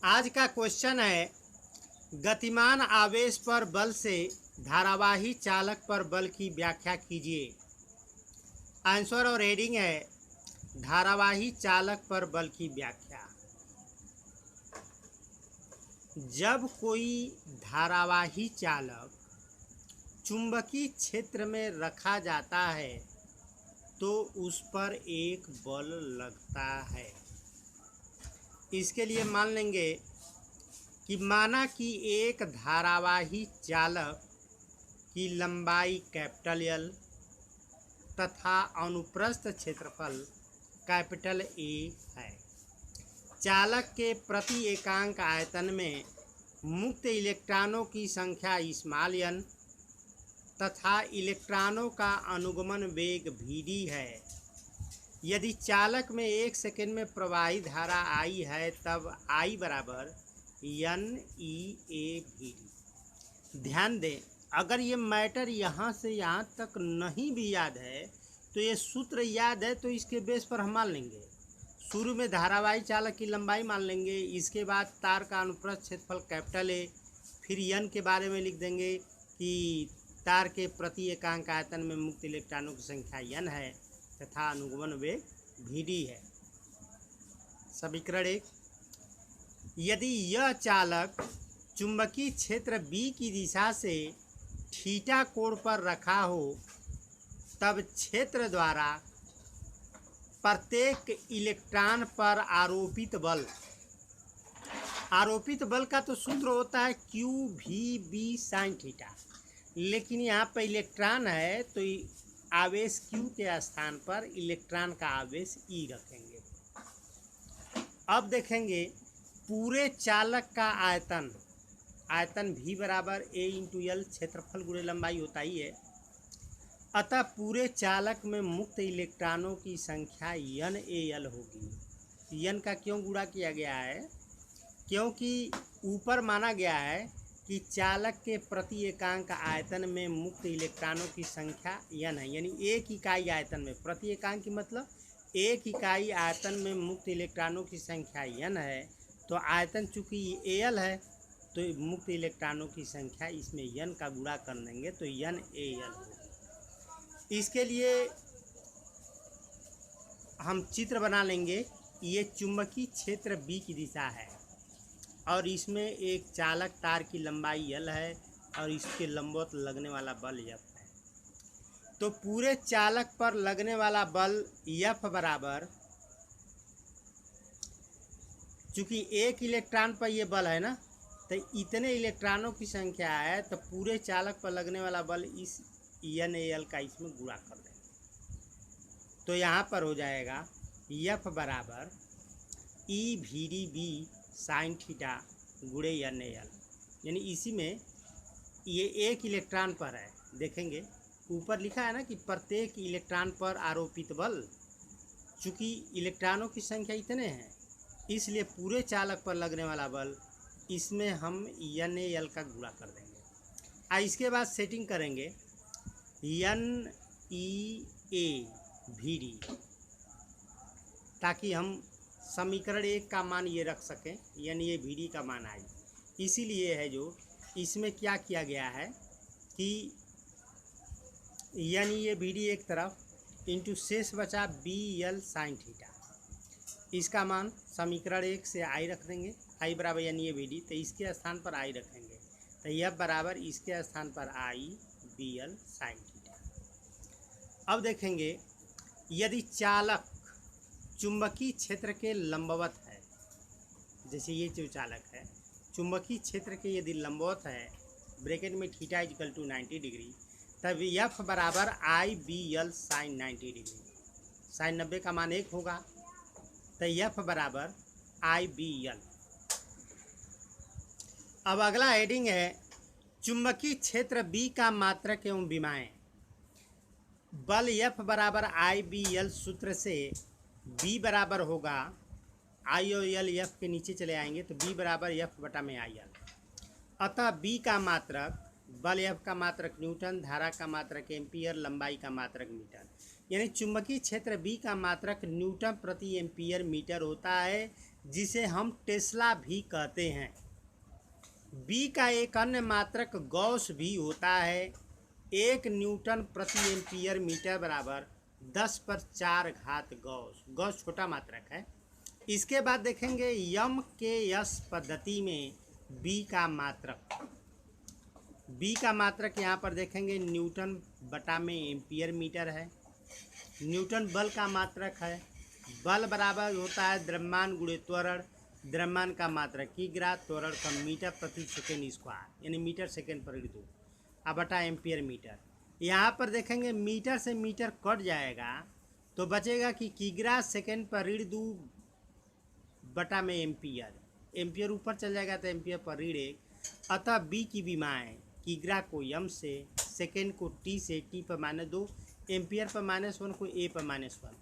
आज का क्वेश्चन है, गतिमान आवेश पर बल से धारावाही चालक पर बल की व्याख्या कीजिए। आंसर और हेडिंग है धारावाही चालक पर बल की व्याख्या। जब कोई धारावाही चालक चुंबकीय क्षेत्र में रखा जाता है तो उस पर एक बल लगता है। इसके लिए मान लेंगे कि माना कि एक धारावाही चालक की लंबाई कैपिटल एल तथा अनुप्रस्थ क्षेत्रफल कैपिटल ए है। चालक के प्रति एकांक आयतन में मुक्त इलेक्ट्रॉनों की संख्या स्मॉल एन तथा इलेक्ट्रॉनों का अनुगमन वेग Vd है। यदि चालक में 1 सेकेंड में प्रवाहित धारा I है तब I बराबर NeAVd। ध्यान दें, अगर ये मैटर यहाँ से यहाँ तक नहीं भी याद है तो ये सूत्र याद है तो इसके बेस पर हम मान लेंगे। शुरू में धारावाही चालक की लंबाई मान लेंगे, इसके बाद तार का अनुप्रस्थ क्षेत्रफल कैपिटल ए, फिर n के बारे में लिख देंगे कि तार के प्रति एकांक आयतन में मुक्त इलेक्ट्रॉनों की संख्या n है तथा अनुगमन वेग Vd है। समीकरण 1, यदि यह चालक चुंबकीय क्षेत्र B की दिशा से थीटा कोण पर रखा हो तब क्षेत्र द्वारा प्रत्येक इलेक्ट्रॉन पर आरोपित बल का तो सूत्र होता है QVB sin थीटा, लेकिन यहाँ पर इलेक्ट्रॉन है तो आवेश Q के स्थान पर इलेक्ट्रॉन का आवेश E रखेंगे। अब देखेंगे पूरे चालक का आयतन V बराबर A इंटू एल क्षेत्रफल गुणे लंबाई होता ही है। अतः पूरे चालक में मुक्त इलेक्ट्रॉनों की संख्या NaL होगी। n का क्यों गुणा किया गया है? क्योंकि ऊपर माना गया है कि चालक के प्रति एकांक आयतन में मुक्त इलेक्ट्रॉनों की संख्या n है, यानी एक इकाई आयतन में, प्रति एकांक की मतलब एक इकाई आयतन में मुक्त इलेक्ट्रॉनों की संख्या n है। तो आयतन चूँकि Al है तो मुक्त इलेक्ट्रॉनों की संख्या इसमें n का गुणा कर देंगे तो NaL होगी। इसके लिए हम चित्र बना लेंगे। ये चुंबकीय क्षेत्र B की दिशा है और इसमें एक चालक तार की लंबाई L है और इसके लंबवत लगने वाला बल F है। तो पूरे चालक पर लगने वाला बल F बराबर, चूँकि एक इलेक्ट्रॉन पर ये बल है ना, तो इतने इलेक्ट्रॉनों की संख्या है तो पूरे चालक पर लगने वाला बल इस NaL का इसमें गुणा कर देंगे। तो यहाँ पर हो जाएगा F बराबर EVdB sin थीटा गुणे NaL, यानी इसी में ये एक इलेक्ट्रॉन पर है। देखेंगे ऊपर लिखा है ना कि प्रत्येक इलेक्ट्रॉन पर आरोपित बल, चूँकि इलेक्ट्रॉनों की संख्या इतने हैं इसलिए पूरे चालक पर लगने वाला बल इसमें हम NaL का गुणा कर देंगे। इसके बाद सेटिंग करेंगे NeAVd, ताकि हम समीकरण 1 का मान ये रख सकें, NeAVd का मान आए। इसीलिए है जो इसमें क्या किया गया है कि NeAVd एक तरफ इंटू शेष बचा BL sin थीटा, इसका मान समीकरण 1 से I रख देंगे, I बराबर NeAVd, तो इसके स्थान पर I रखेंगे तो F बराबर इसके स्थान पर I BL sin थीटा। अब देखेंगे यदि चालक चुंबकीय क्षेत्र के लंबवत है, जैसे ये जो चालक है चुंबकीय क्षेत्र के यदि लंबवत है, ब्रैकेट में थीटा इक्वल टू 90 डिग्री, तब F बराबर IBL sin 90 डिग्री, sin 90 का मान 1 होगा तो F बराबर IBL। अब अगला हेडिंग है चुंबकीय क्षेत्र B का मात्रक एवं विमाएं। बल F बराबर IBL सूत्र से B बराबर होगा I और L F के नीचे चले आएंगे तो B बराबर F बटा में IL। अतः B का मात्रक, बल F का मात्रक न्यूटन, धारा का मात्रक एम्पियर, लंबाई का मात्रक मीटर। यानी चुंबकीय क्षेत्र बी का मात्रक न्यूटन प्रति एम्पियर मीटर होता है, जिसे हम टेस्ला भी कहते हैं। बी का एक अन्य मात्रक गॉस भी होता है। 1 न्यूटन प्रति एम्पियर मीटर बराबर 10⁴ गॉस। गॉस छोटा मात्रक है। इसके बाद देखेंगे यम के यस पद्धति में बी का मात्रक। बी का मात्रक यहाँ पर देखेंगे न्यूटन बटा में एम्पियर मीटर है। न्यूटन बल का मात्रक है। बल बराबर होता है द्रव्यमान गुणे त्वरण। द्रव्यमान का मात्रक किग्रा, त्वरण का मीटर प्रति सेकेंड स्क्वायर यानी मीटर सेकेंड पर ऋतु अब बटा एम्पियर मीटर। यहाँ पर देखेंगे मीटर से मीटर कट जाएगा तो बचेगा कि किग्रा सेकेंड पर ऋण 2 बटा में एम्पियर। एम्पियर ऊपर चल जाएगा तो एम्पियर पर ऋण 1। अतः बी की विमाएँ किग्रा को यम से, सेकेंड को टी से, टी पर -2, एम्पियर पर -1 को ए पर -1।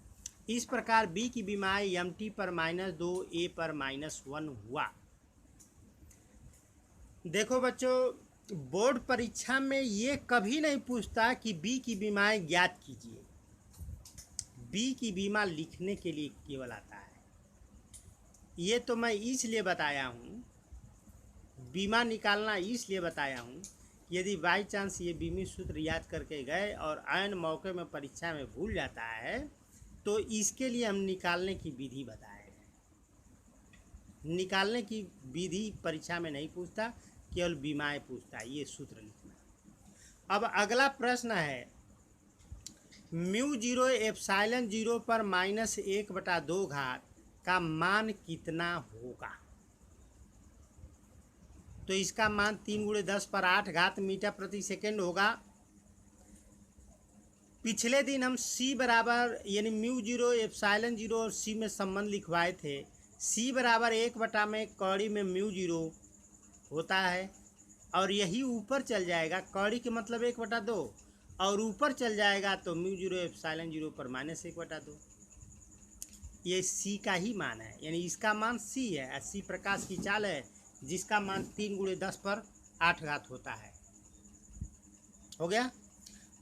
इस प्रकार बी की विमाएँ यम टी पर -2, ए पर -1 हुआ। देखो बच्चों, बोर्ड परीक्षा में ये कभी नहीं पूछता कि बी की विमाएँ ज्ञात कीजिए। बी की विमा लिखने के लिए केवल आता है। ये तो मैं इसलिए बताया हूँ, बीमा निकालना इसलिए बताया हूँ, यदि बाई चांस ये बीमी सूत्र याद करके गए और ऐन मौके में परीक्षा में भूल जाता है तो इसके लिए हम निकालने की विधि बताए हैं। निकालने की विधि परीक्षा में नहीं पूछता, केवल बीमाएँ पूछता है, ये सूत्र लिखना। अब अगला प्रश्न है μ0 एप्सिलॉन 0 पर -1/2 का मान कितना होगा। तो इसका मान 3 × 10⁸ मीटर प्रति सेकेंड होगा। पिछले दिन हम c बराबर यानी μ0 एप्सिलॉन 0 और c में संबंध लिखवाए थे। c बराबर 1 में कौड़ी में μ0 होता है और यही ऊपर चल जाएगा। कौड़ी के मतलब 1/2 और ऊपर चल जाएगा तो μ0 एप्सिलॉन 0 पर -1/2। ये c का ही मान है, यानी इसका मान c है। c प्रकाश की चाल है जिसका मान 3 × 10⁸ होता है। हो गया।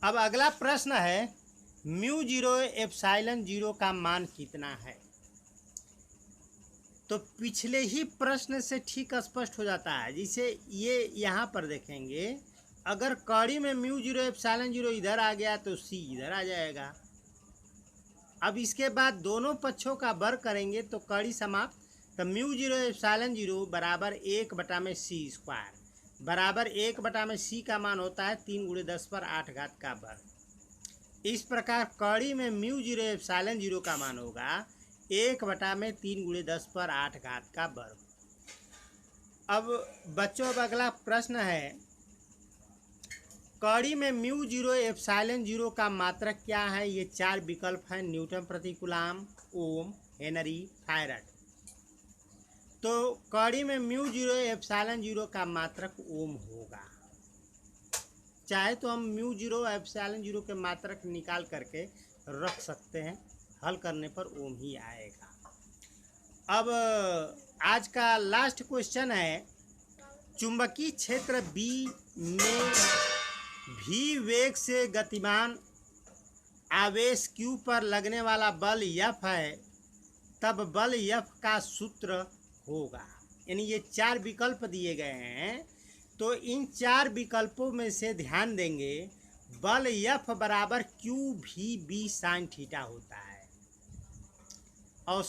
अब अगला प्रश्न है μ0 एप्सिलॉन 0 का मान कितना है। तो पिछले ही प्रश्न से ठीक स्पष्ट हो जाता है। जिसे ये यहाँ पर देखेंगे, अगर कड़ी में μ0 एप्सिलॉन 0 इधर आ गया तो c इधर आ जाएगा। अब इसके बाद दोनों पक्षों का वर्ग करेंगे तो कड़ी समाप्त। तो μ0 एप्सिलॉन 0 बराबर 1/c² बराबर 1/c का मान होता है 3 × 10⁸ का वर्ग। इस प्रकार कड़ी में μ0 एप्सिलॉन 0 का मान होगा 1/3 × 10⁸ का वर्ग। अब बच्चों, अब अगला प्रश्न है कड़ी में μ0 एप्सिलॉन 0 का मात्रक क्या है। ये 4 विकल्प हैं: न्यूटन प्रति कूलम, ओम, हेनरी, फैराड। तो कड़ी में μ0 एप्सिलॉन 0 का मात्रक ओम होगा। चाहे तो हम μ0 एप्सिलॉन 0 के मात्रक निकाल करके रख सकते हैं, हल करने पर ओम ही आएगा। अब आज का लास्ट क्वेश्चन है चुंबकीय क्षेत्र बी में भी वेग से गतिमान आवेश q पर लगने वाला बल F है, तब बल F का सूत्र होगा। यानी ये 4 विकल्प दिए गए हैं, तो इन 4 विकल्पों में से ध्यान देंगे बल F बराबर QVB sin थीटा होता है। और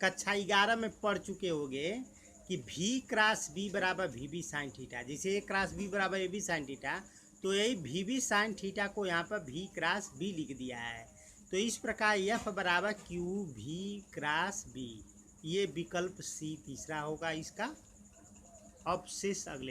कक्षा 11 में पढ़ चुके होंगे कि V × B बराबर VB sin थीटा। जैसे A × B बराबर AB sin थीटा, तो यही VB sin थीटा को यहाँ पर V × B लिख दिया है। तो इस प्रकार F बराबर QV × B, ये विकल्प C तीसरा होगा इसका। अब शेष अगले